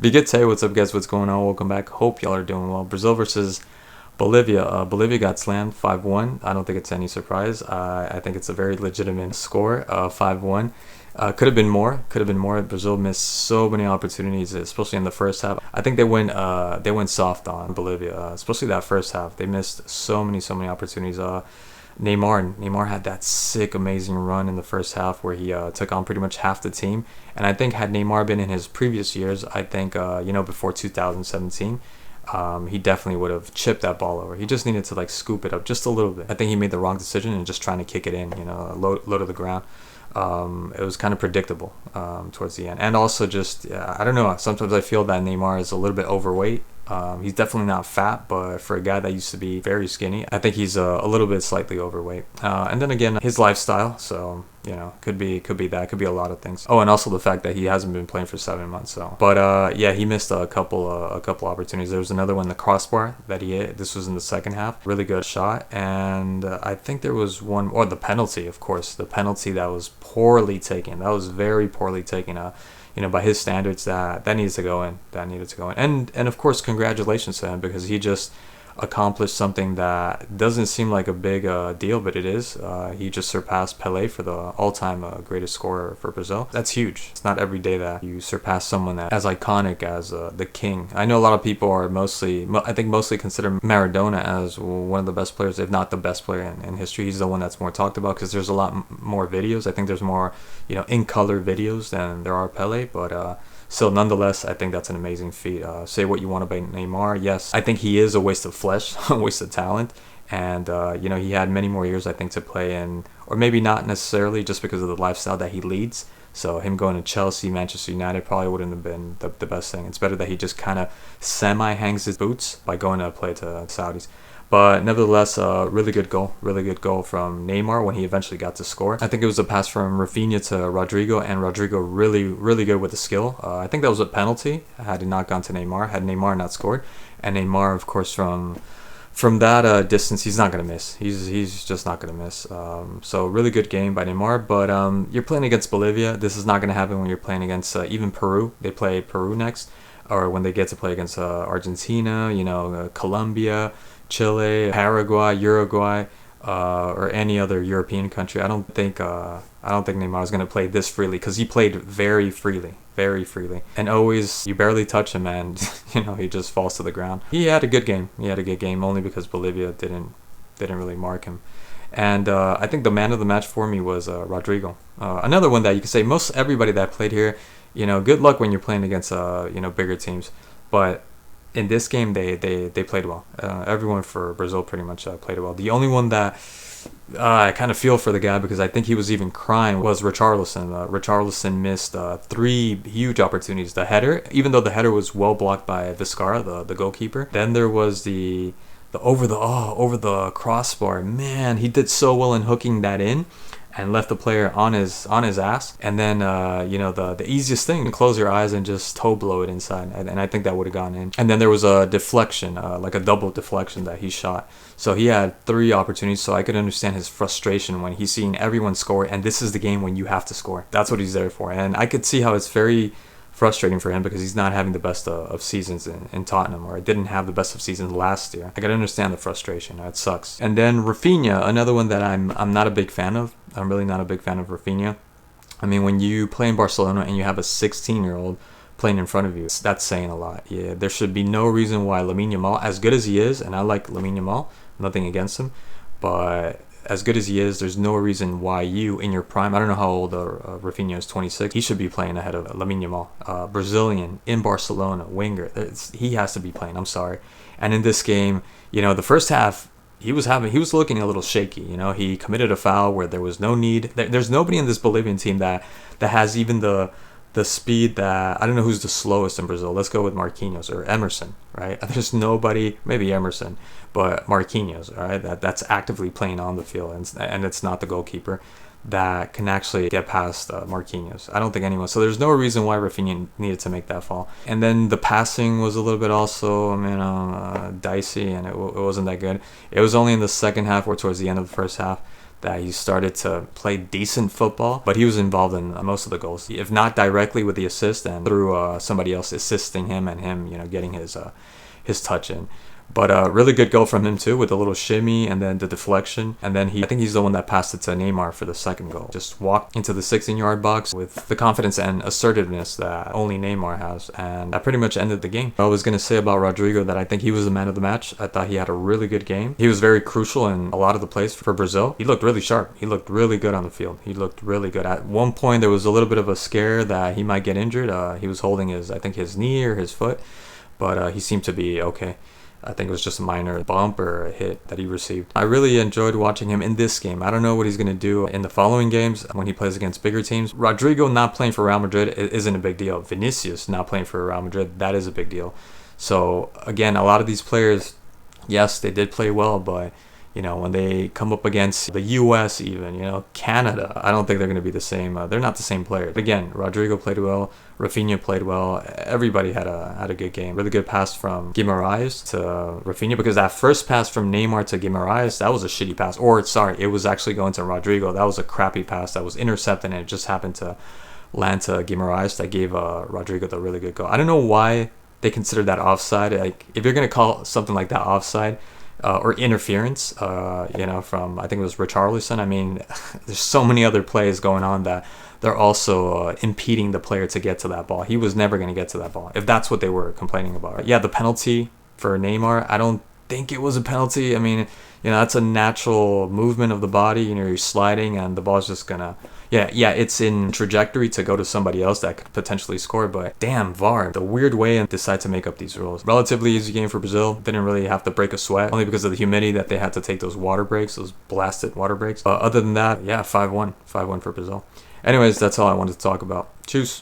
Bigate, what's up, guys? What's going on? Welcome back. Hope y'all are doing well. Brazil versus Bolivia. Bolivia got slammed 5-1. I don't think it's any surprise. I think it's a very legitimate score, 5-1. Could have been more. Could have been more. Brazil missed so many opportunities, especially in the first half. I think they went soft on Bolivia, especially that first half. They missed so many opportunities. Neymar had that sick, amazing run in the first half where he took on pretty much half the team. And I think had Neymar been in his previous years, I think before 2017, he definitely would have chipped that ball over. He just needed to like scoop it up just a little bit. I think he made the wrong decision and just trying to kick it in, low to the ground. It was kind of predictable towards the end. And also just, I don't know, sometimes I feel that Neymar is a little bit overweight. He's definitely not fat, but for a guy that used to be very skinny, I think he's a little bit slightly overweight. And then again, his lifestyle, so could be that, could be a lot of things. Oh, and also the fact that he hasn't been playing for 7 months. So, but yeah, he missed a couple opportunities. There was another one, the crossbar that he hit. This was in the second half, really good shot. And I think there was one, or the penalty, of course, the penalty that was poorly taken. That was very poorly taken. By his standards, that needed to go in. And of course, congratulations to him, because he just accomplished something that doesn't seem like a big deal, but it is. He just surpassed Pelé for the all-time greatest scorer for Brazil. That's huge. It's not every day that you surpass someone that as iconic as the king. I know a lot of people are mostly consider Maradona as one of the best players, if not the best player in history. He's the one that's more talked about because there's a lot more videos. I think there's more, in color videos than there are Pelé, but still, nonetheless, I think that's an amazing feat. Say what you want about Neymar. Yes, I think he is a waste of flesh, a waste of talent. And, he had many more years, I think, to play in, or maybe not necessarily just because of the lifestyle that he leads. So him going to Chelsea, Manchester United probably wouldn't have been the best thing. It's better that he just kind of semi-hangs his boots by going to play to Saudis. But nevertheless, really good goal from Neymar when he eventually got to score. I think it was a pass from Rafinha to Rodrigo, and Rodrigo really good with the skill. I think that was a penalty had it not gone to Neymar, had Neymar not scored. And Neymar, of course, from that distance, he's not going to miss. He's just not going to miss. So really good game by Neymar. But you're playing against Bolivia. This is not going to happen when you're playing against even Peru. They play Peru next. Or when they get to play against Argentina, Colombia, Chile, Paraguay, Uruguay, or any other European country. I don't think Neymar is going to play this freely, because he played very freely, and always you barely touch him and he just falls to the ground. He had a good game. Only because Bolivia didn't really mark him. And I think the man of the match for me was Rodrigo. Another one that you could say most everybody that played here, good luck when you're playing against bigger teams, but in this game they played well. Everyone for Brazil pretty much played well. The only one that I kind of feel for the guy, because I think he was even crying, was Richarlison. Richarlison missed 3 huge opportunities. The header, even though the header was well blocked by Vizcarra, the goalkeeper. Then there was the over the crossbar. Man, he did so well in hooking that in and left the player on his ass. And then the easiest thing, close your eyes and just toe blow it inside, and I think that would have gone in. And then there was a deflection, like a double deflection that he shot. So he had 3 opportunities. So I could understand his frustration when he's seeing everyone score, and this is the game when you have to score. That's what he's there for. And I could see how it's very frustrating for him, because he's not having the best of seasons in Tottenham, or didn't have the best of seasons last year. I can understand the frustration. It sucks. And then Rafinha, another one that I'm not a big fan of. I'm really not a big fan of Rafinha. I mean, when you play in Barcelona and you have a 16-year-old playing in front of you, that's saying a lot. Yeah, there should be no reason why Lamine Yamal, as good as he is, and I like Lamine Yamal, nothing against him, but as good as he is, there's no reason why you, in your prime, I don't know how old Rafinha is, 26, he should be playing ahead of Lamine Yamal. Brazilian, in Barcelona, winger. He has to be playing, I'm sorry. And in this game, the first half, he was looking a little shaky. He committed a foul where there was no need. There's nobody in this Bolivian team that has even the speed that, I don't know who's the slowest in Brazil. Let's go with Marquinhos or Emerson, right? There's nobody, maybe Emerson, but Marquinhos, all right, that's actively playing on the field, and it's not the goalkeeper that can actually get past Marquinhos. I don't think anyone. So there's no reason why Rafinha needed to make that fall. And then the passing was a little bit also, dicey, and it wasn't that good. It was only in the second half or towards the end of the first half that he started to play decent football, but he was involved in most of the goals, if not directly with the assist and through somebody else assisting him and him, getting his touch in. But really good goal from him too, with a little shimmy and then the deflection. And then I think he's the one that passed it to Neymar for the second goal. Just walked into the 16-yard box with the confidence and assertiveness that only Neymar has. And that pretty much ended the game. I was going to say about Rodrigo that I think he was the man of the match. I thought he had a really good game. He was very crucial in a lot of the plays for Brazil. He looked really sharp. He looked really good on the field. He looked really good. At one point, there was a little bit of a scare that he might get injured. He was holding his knee or his foot, but he seemed to be okay. I think it was just a minor bump or a hit that he received. I really enjoyed watching him in this game. I don't know what he's going to do in the following games when he plays against bigger teams. Rodrigo not playing for Real Madrid isn't a big deal. Vinicius not playing for Real Madrid, that is a big deal. So again, a lot of these players, yes, they did play well, but when they come up against the US even, Canada, I don't think they're going to be the same. They're not the same players. Again, Rodrigo played well. Rafinha played well. Everybody had a good game. Really good pass from Guimaraes to Rafinha, because that first pass from Neymar to Guimaraes, that was a shitty pass. Or, sorry, it was actually going to Rodrigo. That was a crappy pass that was intercepted, and it just happened to land to Guimaraes. That gave Rodrigo the really good goal. I don't know why they consider that offside. Like, if you're going to call something like that offside, or interference, from, I think it was Richarlison. I mean, there's so many other plays going on that they're also impeding the player to get to that ball. He was never going to get to that ball, if that's what they were complaining about. Yeah, the penalty for Neymar, I don't think it was a penalty. I mean, that's a natural movement of the body. You're sliding and the ball's just gonna, it's in trajectory to go to somebody else that could potentially score. But damn, VAR, the weird way and decide to make up these rules. Relatively easy game for Brazil. Didn't really have to break a sweat, only because of the humidity that they had to take those water breaks, those blasted water breaks. Other than that, 5-1 for Brazil. Anyways, that's all I wanted to talk about. Cheers.